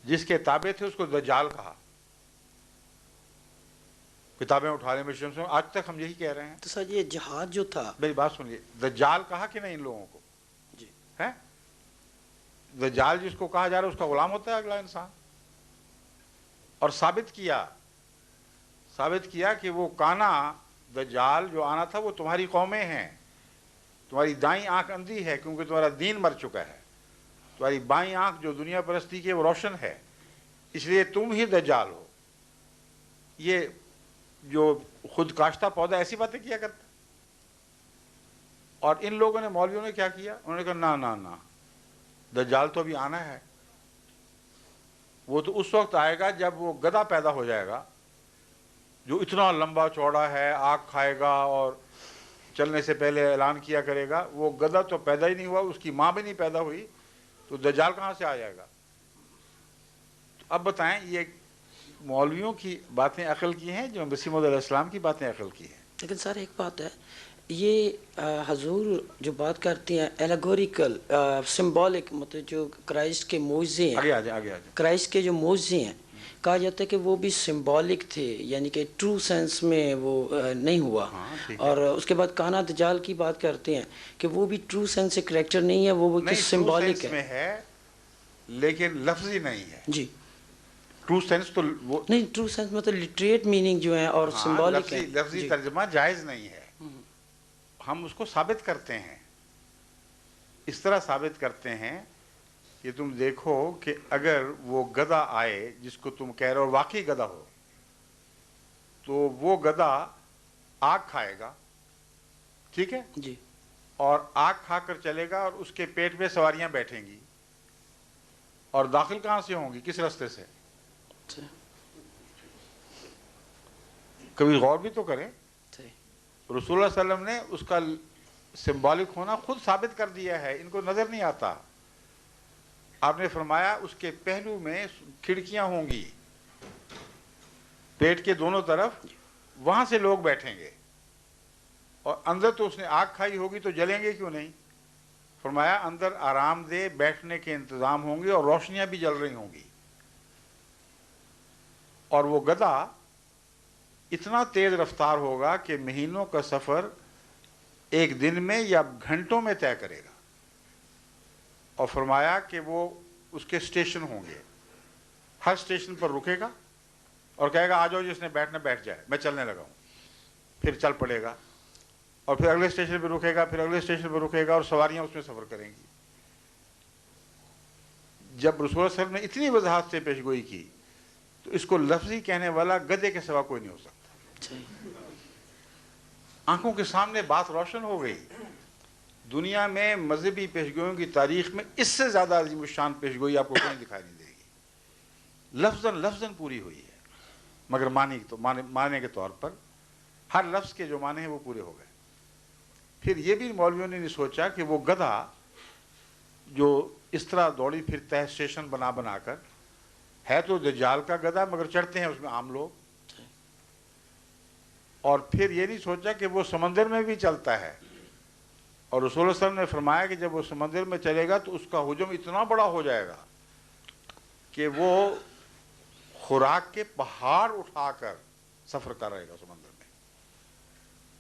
جس کے تابع تھے اس کو دجال کہا. کتابیں اٹھا لیں مشن سے، آج تک ہم یہی کہہ رہے ہیں. تو سر یہ جہاد جو تھا، میری بات سنیے، دجال کہا کہ نہیں ان لوگوں کو جی ہے؟ دجال جس کو کہا جا رہا ہے اس کا غلام ہوتا ہے اگلا انسان. اور ثابت کیا کہ وہ کانا دجال جو آنا تھا وہ تمہاری قومیں ہیں. تمہاری دائیں آنکھ اندھی ہے کیونکہ تمہارا دین مر چکا ہے. تمہاری بائیں آنکھ جو دنیا پرستی کی وہ روشن ہے، اس لیے تم ہی دجال ہو. یہ جو خود کاشتہ پودا ایسی باتیں کیا کرتا. اور ان لوگوں نے، مولویوں نے کیا کیا؟ انہوں نے کہا نہ دجال تو ابھی آنا ہے. وہ تو اس وقت آئے گا جب وہ گدھا پیدا ہو جائے گا جو اتنا لمبا چوڑا ہے، آگ کھائے گا اور چلنے سے پہلے اعلان کیا کرے گا. وہ گدھا تو پیدا ہی نہیں ہوا، اس کی ماں بھی نہیں پیدا ہوئی، تو دجال کہاں سے آ جائے گا؟ تو اب بتائیں، یہ مولویوں کی باتیں عقل کی ہیں جو مسیح موعود علیہ السلام کی باتیں عقل کی ہیں؟ لیکن سر ایک بات ہے، یہ حضور جو بات کرتے ہیں ایلیگوریکل سمبولک، مطلب جو کرائسٹ کے معجزے ہیں، آگے آ جائیں. کرائسٹ کے جو معجزے ہیں، کہا جاتا ہے کہ وہ بھی سمبولک تھے، یعنی کہ ٹرو سینس میں وہ نہیں ہوا. ہاں ٹھیک ہے. اور اس کے بعد کانا دجال کی بات کرتے ہیں کہ وہ بھی ٹرو سینس سے کریکٹر نہیں ہے، وہ نہیں، ٹرو سمبولک سینس میں ہے لیکن لفظی نہیں ہے. جی ٹرو سینس تو وہ نہیں، ٹرو سینس مطلب لٹریٹ میننگ جو ہے اور ہاں، سمبولک ہے. لفظی ترجمہ جائز نہیں ہے. ہم اس کو ثابت کرتے ہیں، اس طرح ثابت کرتے ہیں کہ تم دیکھو کہ اگر وہ گدھا آئے جس کو تم کہہ رہے ہو واقعی گدھا ہو، تو وہ گدھا آگ کھائے گا، ٹھیک ہے؟ جی اور آگ کھا کر چلے گا اور اس کے پیٹ میں سواریاں بیٹھیں گی. اور داخل کہاں سے ہوں گی؟ کس راستے سے؟ کبھی غور بھی تو کریں. رسول اللہ صلی اللہ علیہ وسلم نے اس کا سمبولک ہونا خود ثابت کر دیا ہے، ان کو نظر نہیں آتا. آپ نے فرمایا اس کے پہلو میں کھڑکیاں ہوں گی، پیٹ کے دونوں طرف، وہاں سے لوگ بیٹھیں گے. اور اندر تو اس نے آگ کھائی ہوگی تو جلیں گے کیوں نہیں؟ فرمایا اندر آرام دہ بیٹھنے کے انتظام ہوں گے اور روشنیاں بھی جل رہی ہوں گی. اور وہ گدھا اتنا تیز رفتار ہوگا کہ مہینوں کا سفر ایک دن میں یا گھنٹوں میں طے کرے گا. اور فرمایا کہ وہ اس کے اسٹیشن ہوں گے، ہر اسٹیشن پر رکے گا اور کہے گا آ جاؤ جس نے بیٹھنا بیٹھ جائے، میں چلنے لگا ہوں. پھر چل پڑے گا اور پھر اگلے اسٹیشن پہ رکے گا، پھر اگلے اسٹیشن پہ رکے گا اور سواریاں اس میں سفر کریں گی. جب رسول اللہ صلی اللہ علیہ وسلم نے اتنی وضاحت سے پیش گوئی کی تو اس کو لفظی کہنے والا گدھے کے سوا کوئی نہیں ہو سکتا. آنکھوں کے سامنے بات روشن ہو گئی. دنیا میں مذہبی پیشگوئیوں کی تاریخ میں اس سے زیادہ عظیم الشان پیشگوئی آپ کو کہیں دکھائی نہیں دے گی. لفظاً پوری ہوئی ہے، مگر معنی کے طور پر ہر لفظ کے جو معنی ہیں وہ پورے ہو گئے. پھر یہ بھی مولویوں نے نہیں سوچا کہ وہ گدھا جو اس طرح دوڑی پھرتا ہے اسٹیشن بنا بنا کر، ہے تو دجال کا گدھا مگر چڑھتے ہیں اس میں عام لوگ. اور پھر یہ نہیں سوچا کہ وہ سمندر میں بھی چلتا ہے. اور رسول اللہ صلی اللہ علیہ وسلم نے فرمایا کہ جب وہ سمندر میں چلے گا تو اس کا حجم اتنا بڑا ہو جائے گا کہ وہ خوراک کے پہاڑ اٹھا کر سفر کر رہے گا سمندر میں،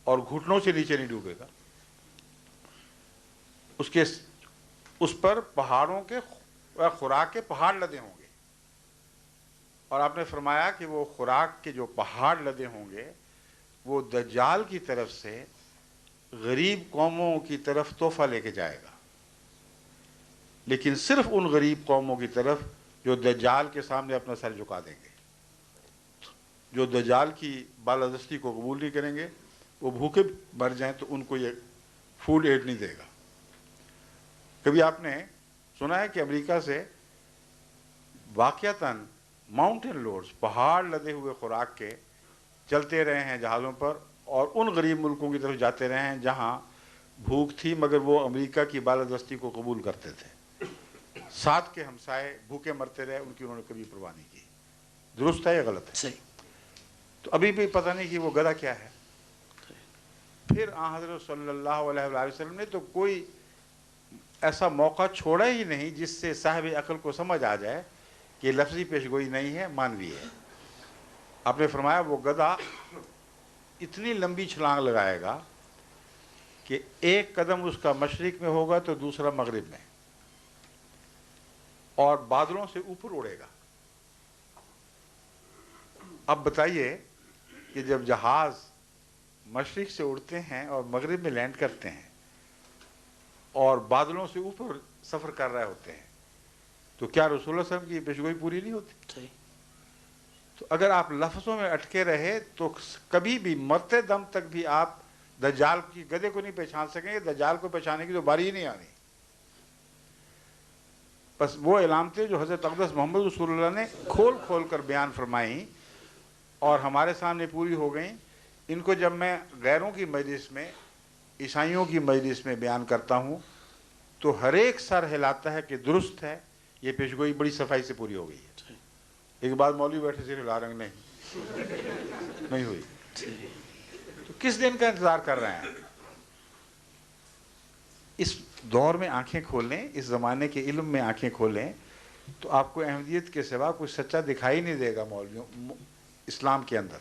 اور گھٹنوں سے نیچے نہیں ڈوبے گا. اس پر پہاڑوں کے خوراک کے پہاڑ لدے ہوں گے. اور آپ نے فرمایا کہ وہ خوراک کے جو پہاڑ لدے ہوں گے وہ دجال کی طرف سے غریب قوموں کی طرف تحفہ لے کے جائے گا، لیکن صرف ان غریب قوموں کی طرف جو دجال کے سامنے اپنا سر جھکا دیں گے. جو دجال کی بالادستی کو قبول نہیں کریں گے، وہ بھوکے مر جائیں تو ان کو یہ فوڈ ایڈ نہیں دے گا. کبھی آپ نے سنا ہے کہ امریکہ سے واقعتاً ماؤنٹین لوڈز، پہاڑ لدے ہوئے خوراک کے چلتے رہے ہیں جہازوں پر اور ان غریب ملکوں کی طرف جاتے رہے ہیں جہاں بھوک تھی مگر وہ امریکہ کی بالادستی کو قبول کرتے تھے. ساتھ کے ہمسائے بھوکے مرتے رہے، ان کی انہوں نے کبھی پرواہ نہیں کی. درست ہے یا غلط ہے؟ صحیح. تو ابھی بھی پتہ نہیں کہ وہ گدھا کیا ہے. پھر آن حضرت صلی اللہ علیہ وآلہ وسلم نے تو کوئی ایسا موقع چھوڑا ہی نہیں جس سے صاحب عقل کو سمجھ آ جائے کہ لفظی پیشگوئی نہیں ہے، مانوی ہے۔ آپ نے فرمایا وہ گدھا اتنی لمبی چھلانگ لگائے گا کہ ایک قدم اس کا مشرق میں ہوگا تو دوسرا مغرب میں، اور بادلوں سے اوپر اڑے گا۔ اب بتائیے کہ جب جہاز مشرق سے اڑتے ہیں اور مغرب میں لینڈ کرتے ہیں اور بادلوں سے اوپر سفر کر رہے ہوتے ہیں، تو کیا رسول اللہ صلی اللہ علیہ وسلم کی پیشگوئی پوری نہیں ہوتی؟ صحیح۔ تو اگر آپ لفظوں میں اٹکے رہے تو کبھی بھی مرتے دم تک بھی آپ دجال کی گدھے کو نہیں پہچان سکیں گے، دجال کو پہچانے کی تو باری ہی نہیں آنی۔ بس وہ علامتیں جو حضرت اقدس محمد رسول اللہ نے کھول کھول کر بیان فرمائیں اور ہمارے سامنے پوری ہو گئیں، ان کو جب میں غیروں کی مجلس میں، عیسائیوں کی مجلس میں بیان کرتا ہوں تو ہر ایک سر ہلاتا ہے کہ درست ہے، یہ پیشگوئی بڑی صفائی سے پوری ہو گئی ہے۔ ایک بات مولوی بیٹھے سے ہلا رنگ نہیں ہوئی، تو کس دن کا انتظار کر رہے ہیں؟ اس دور میں آنکھیں کھولیں، اس زمانے کے علم میں آنکھیں کھولیں تو آپ کو احمدیت کے سوا کوئی سچا دکھائی نہیں دے گا مولویوں اسلام کے اندر،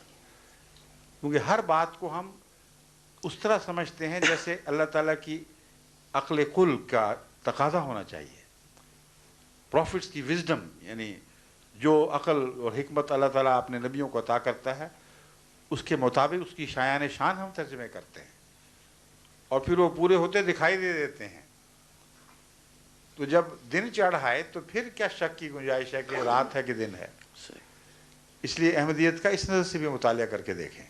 کیونکہ ہر بات کو ہم اس طرح سمجھتے ہیں جیسے اللہ تعالیٰ کی عقل کل کا تقاضا ہونا چاہیے، پروفٹس کی وزڈم، یعنی جو عقل اور حکمت اللہ تعالیٰ اپنے نبیوں کو عطا کرتا ہے اس کے مطابق اس کی شایان شان ہم ترجمے کرتے ہیں، اور پھر وہ پورے ہوتے دکھائی دے دیتے ہیں۔ تو جب دن چڑھ آئے تو پھر کیا شک کی گنجائش ہے کہ رات ہے کہ دن ہے؟ اس لیے احمدیت کا اس نظر سے بھی مطالعہ کر کے دیکھیں۔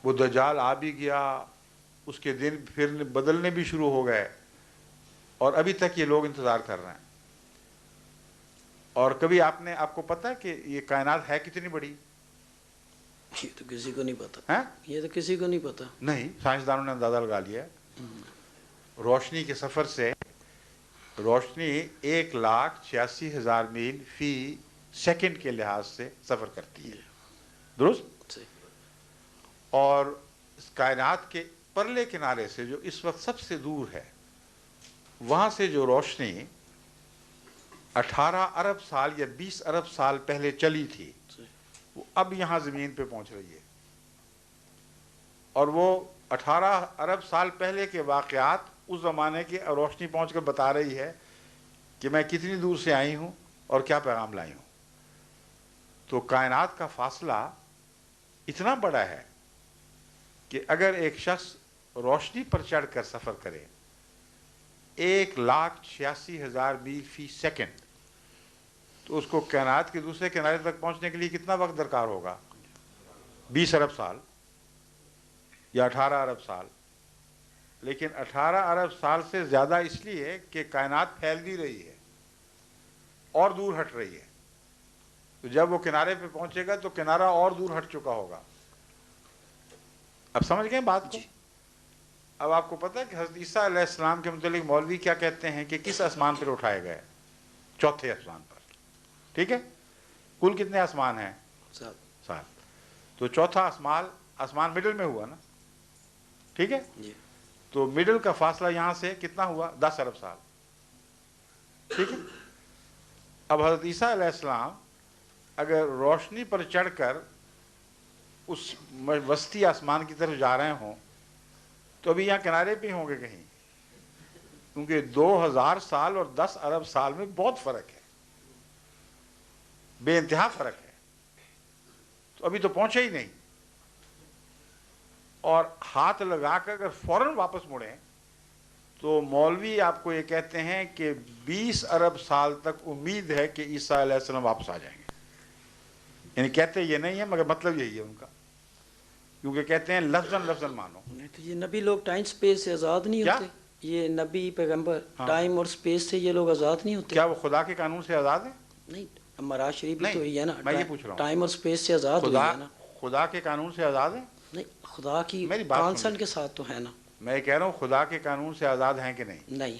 وہ دجال آ بھی گیا، اس کے دن پھر بدلنے بھی شروع ہو گئے، اور ابھی تک یہ لوگ انتظار کر رہے ہیں۔ اور کبھی آپ کو پتا ہے کہ یہ کائنات ہے کتنی بڑی؟ یہ تو کسی کو نہیں پتا، ہیں؟ یہ تو کسی کو نہیں پتا۔ نہیں، سائنسدانوں نے اندازہ لگا لیا ہے۔ روشنی کے سفر سے روشنی 1,86,000 میل فی سیکنڈ کے لحاظ سے سفر کرتی ہے، درست؟ اور اس کائنات کے پرلے کنارے سے جو اس وقت سب سے دور ہے، وہاں سے جو روشنی 18 ارب سال یا 20 ارب سال پہلے چلی تھی، وہ اب یہاں زمین پہ پہنچ رہی ہے، اور وہ 18 ارب سال پہلے کے واقعات اس زمانے کی روشنی پہنچ کر بتا رہی ہے کہ میں کتنی دور سے آئی ہوں اور کیا پیغام لائی ہوں۔ تو کائنات کا فاصلہ اتنا بڑا ہے کہ اگر ایک شخص روشنی پر چڑھ کر سفر کرے 1,86,000 میل فی سیکنڈ، تو اس کو کائنات کے دوسرے کنارے تک پہنچنے کے لیے کتنا وقت درکار ہوگا؟ 20 ارب سال یا 18 ارب سال۔ لیکن 18 ارب سال سے زیادہ اس لیے کہ کائنات پھیل بھی رہی ہے اور دور ہٹ رہی ہے، تو جب وہ کنارے پہ پہنچے گا تو کنارہ اور دور ہٹ چکا ہوگا۔ اب سمجھ گئے بات کو؟ اب آپ کو پتہ ہے کہ حضرت عیسیٰ علیہ السلام کے متعلق مولوی کیا کہتے ہیں کہ کس آسمان پر اٹھائے گئے؟ چوتھے آسمان پر، ٹھیک ہے؟ کل کتنے آسمان ہیں؟ 7۔ تو چوتھا آسمان مڈل میں ہوا نا، ٹھیک ہے؟ تو مڈل کا فاصلہ یہاں سے کتنا ہوا؟ 10 ارب سال، ٹھیک ہے؟ اب حضرت عیسیٰ علیہ السلام اگر روشنی پر چڑھ کر اس وسطی آسمان کی طرف جا رہے ہوں تو ابھی یہاں کنارے پہ ہوں گے کہیں، کیونکہ 2000 سال اور 10 ارب سال میں بہت فرق ہے، بے انتہا فرق ہے، تو ابھی تو پہنچے ہی نہیں۔ اور ہاتھ لگا کر اگر فوراً واپس مڑیں تو مولوی آپ کو یہ کہتے ہیں کہ 20 ارب سال تک امید ہے کہ عیسیٰ علیہ السلام واپس آ جائیں گے۔ یعنی کہتے یہ نہیں ہے مگر مطلب یہی ہے ان کا، کیونکہ کہتے ہیں لفظاً مانو۔ تو یہ نبی لوگ ٹائم سپیس سے آزاد نہیں ہوتے؟ یہ نبی پیغمبر ٹائم اور سپیس سے یہ لوگ آزاد نہیں ہوتے؟ کیا وہ خدا کے قانون سے آزاد ہیں؟ نہیں، مراج شریف بھی تو یہ ہے نا، میں یہ پوچھ رہا ہوں، ٹائم اور سپیس سے آزاد ہوئی ہے نا۔ خدا کے قانون سے آزاد ہیں؟ نہیں، خدا کی میری بات کانسنٹ کے ساتھ تو ہے نا۔ میں کہہ رہا ہوں خدا کے قانون سے آزاد ہیں کہ نہیں؟ نہیں،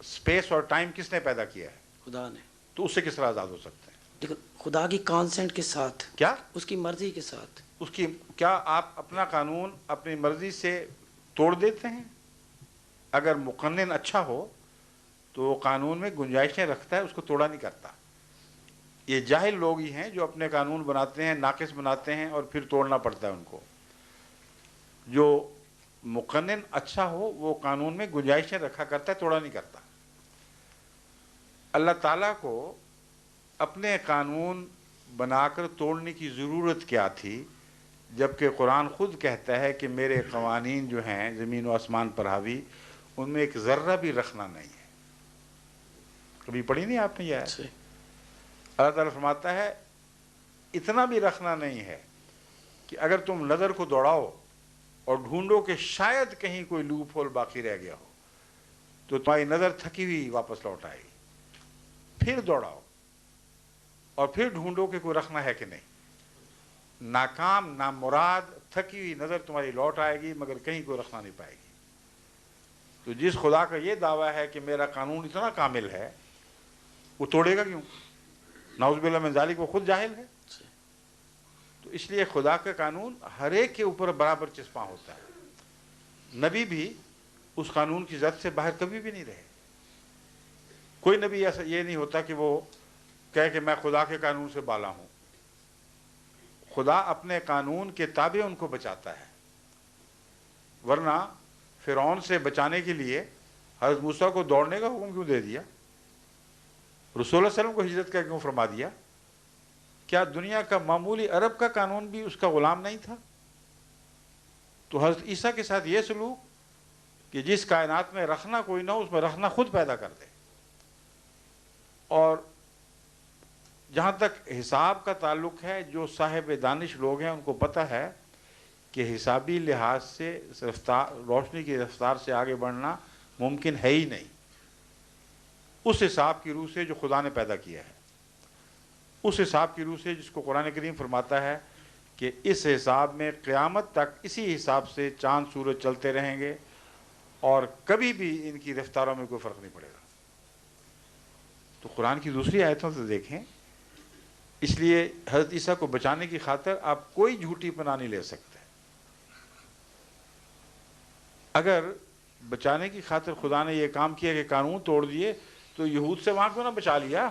سپیس اور ٹائم کس نے پیدا کیا ہے؟ خدا نے۔ تو اس سے کس طرح آزاد ہو سکتے ہیں؟ لیکن خدا کی کانسنٹ کے ساتھ، کیا اس کی مرضی کے ساتھ۔ اس کی کیا آپ اپنا قانون اپنی مرضی سے توڑ دیتے ہیں؟ اگر مقنن اچھا ہو تو وہ قانون میں گنجائشیں رکھتا ہے، اس کو توڑا نہیں کرتا۔ یہ جاہل لوگ ہی ہیں جو اپنے قانون بناتے ہیں، ناقص بناتے ہیں اور پھر توڑنا پڑتا ہے ان کو. جو مقنن اچھا ہو وہ قانون میں گنجائشیں رکھا کرتا ہے، توڑا نہیں کرتا. اللہ تعالیٰ کو اپنے قانون بنا کر توڑنے کی ضرورت کیا تھی، جبکہ قرآن خود کہتا ہے کہ میرے قوانین جو ہیں زمین و آسمان پر حاوی، ان میں ایک ذرہ بھی رکھنا نہیں ہے. کبھی پڑھی نہیں آپ نے یہ آیت؟ اللہ تعالیٰ فرماتا ہے اتنا بھی رکھنا نہیں ہے کہ اگر تم نظر کو دوڑاؤ اور ڈھونڈو کہ شاید کہیں کوئی لوپ ہول باقی رہ گیا ہو تو تمہاری نظر تھکی ہوئی واپس لوٹ آئے گی. پھر دوڑاؤ اور پھر ڈھونڈو کہ کوئی رکھنا ہے کہ نہیں. ناکام، نامراد، تھکی ہوئی نظر تمہاری لوٹ آئے گی مگر کہیں کوئی رکھنا نہیں پائے گی. تو جس خدا کا یہ دعویٰ ہے کہ میرا قانون اتنا کامل ہے، وہ توڑے گا کیوں؟ نعوذ باللہ من ذالک، وہ خود جاہل ہے. تو اس لیے خدا کا قانون ہر ایک کے اوپر برابر چسپاں ہوتا ہے. نبی بھی اس قانون کی زد سے باہر کبھی بھی نہیں رہے. کوئی نبی ایسا یہ نہیں ہوتا کہ وہ کہے کہ میں خدا کے قانون سے بالا ہوں. خدا اپنے قانون کے تابع ان کو بچاتا ہے. ورنہ فرعون سے بچانے کے لیے حضرت موسیٰ کو دوڑنے کا حکم کیوں دے دیا؟ رسول اللہ علیہ وسلم کو ہجرت کا کیوں فرما دیا؟ کیا دنیا کا معمولی عرب کا قانون بھی اس کا غلام نہیں تھا؟ تو حضرت عیسیٰ کے ساتھ یہ سلوک کہ جس کائنات میں رکھنا کوئی نہ ہو اس میں رکھنا خود پیدا کر دے. اور جہاں تک حساب کا تعلق ہے، جو صاحب دانش لوگ ہیں ان کو پتہ ہے کہ حسابی لحاظ سے روشنی کی رفتار سے آگے بڑھنا ممکن ہے ہی نہیں. اس حساب کی روح سے جو خدا نے پیدا کیا ہے، اس حساب کی روح سے جس کو قرآن کریم فرماتا ہے کہ اس حساب میں قیامت تک اسی حساب سے چاند سورج چلتے رہیں گے اور کبھی بھی ان کی رفتاروں میں کوئی فرق نہیں پڑے گا. تو قرآن کی دوسری آیتوں سے دیکھیں. اس لیے حضرت عیسیٰ کو بچانے کی خاطر آپ کوئی جھوٹی پناہ نہیں لے سکتے. اگر بچانے کی خاطر خدا نے یہ کام کیا کہ قانون توڑ دیے تو یہود سے وہاں کیوں نہ بچا لیا؟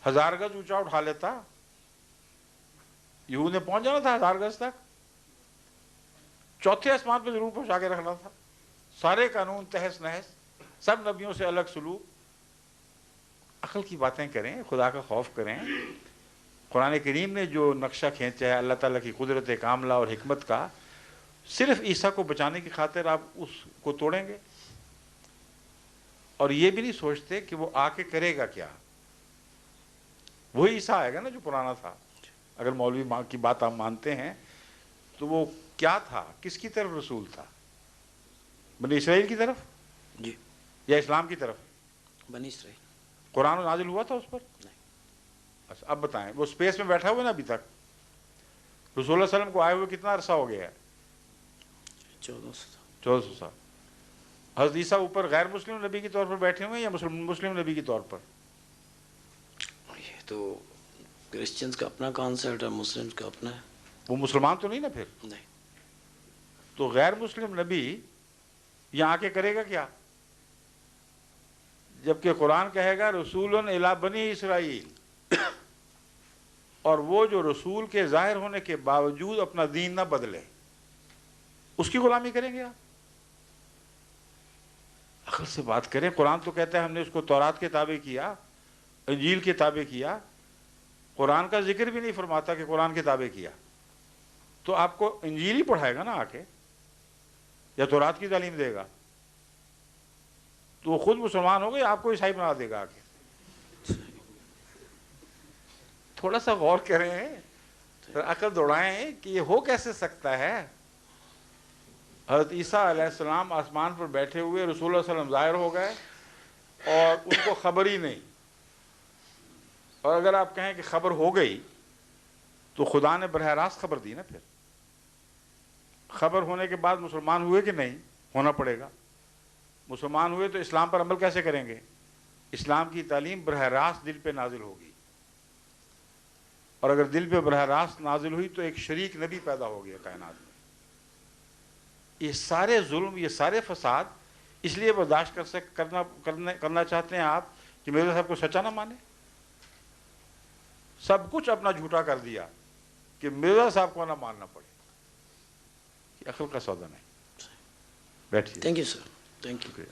1000 گز اونچا اٹھا لیتا. یہود نے پہنچ جانا تھا 1000 گز تک. چوتھے آسمان پہ ضرور پہنچا کے رکھنا تھا. سارے قانون تہس نہس، سب نبیوں سے الگ سلوک. عقل کی باتیں کریں، خدا کا خوف کریں. قرآن کریم نے جو نقشہ کھینچا ہے اللہ تعالیٰ کی قدرت کاملہ اور حکمت کا، صرف عیسیٰ کو بچانے کی خاطر آپ اس کو توڑیں گے؟ اور یہ بھی نہیں سوچتے کہ وہ آ کے کرے گا کیا. وہی عیسیٰ آئے گا نا جو پرانا تھا. اگر مولوی ماں کی بات آپ مانتے ہیں تو وہ کیا تھا؟ کس کی طرف رسول تھا؟ بنی اسرائیل کی طرف جی یا اسلام کی طرف؟ بنی اسرائیل. قرآن نازل ہوا تھا اس پر؟ نہیں. اچھا اب بتائیں، وہ اسپیس میں بیٹھا ہوا نا ابھی تک. رسول اللہ علیہ وسلم کو آئے ہوئے کتنا عرصہ ہو گیا ہے؟ 1400 سال. حضرت عیسیٰ اوپر غیر مسلم نبی کے طور پر بیٹھے ہوئے ہیں یا مسلم نبی کے طور پر؟ یہ تو کرسچنز کا اپنا کانسیپٹ ہے، مسلمز کا اپنا ہے. وہ مسلمان تو نہیں نا پھر؟ نہیں. تو غیر مسلم نبی یہاں آ کے کرے گا کیا؟ جبکہ قرآن کہے گا رسول الی بنی اسرائیل، اور وہ جو رسول کے ظاہر ہونے کے باوجود اپنا دین نہ بدلے اس کی غلامی کریں گے آپ؟ عقل سے بات کریں. قرآن تو کہتا ہے ہم نے اس کو تورات کے تابع کیا، انجیل کے تابع کیا. قرآن کا ذکر بھی نہیں فرماتا کہ قرآن کے تابع کیا. تو آپ کو انجیل ہی پڑھائے گا نا آ کے، یا تورات کی تعلیم دے گا؟ تو وہ خود مسلمان ہو گئے، آپ کو عیسائی بنا دے گا آ کے. تھوڑا سا غور کریں، عقل دوڑائیں کہ یہ ہو کیسے سکتا ہے. حضرت عیسیٰ علیہ السلام آسمان پر بیٹھے ہوئے، رسول اللہ صلی اللہ علیہ وسلم ظاہر ہو گئے اور ان کو خبر ہی نہیں. اور اگر آپ کہیں کہ خبر ہو گئی تو خدا نے براہ راست خبر دی نا. پھر خبر ہونے کے بعد مسلمان ہوئے کہ نہیں؟ ہونا پڑے گا. مسلمان ہوئے تو اسلام پر عمل کیسے کریں گے؟ اسلام کی تعلیم براہ راست دل پہ نازل ہوگی، اور اگر دل پہ براہ راست نازل ہوئی تو ایک شریک نبی پیدا ہو گیا کائنات میں. یہ سارے ظلم، یہ سارے فساد اس لیے برداشت کرنا چاہتے ہیں آپ کہ میرے صاحب کو سچا نہ مانے. سب کچھ اپنا جھوٹا کر دیا کہ مرزا صاحب کو نہ ماننا پڑے. یہ عقل کا سودا نہیں. بیٹھیے. Thank you sir. Thank you.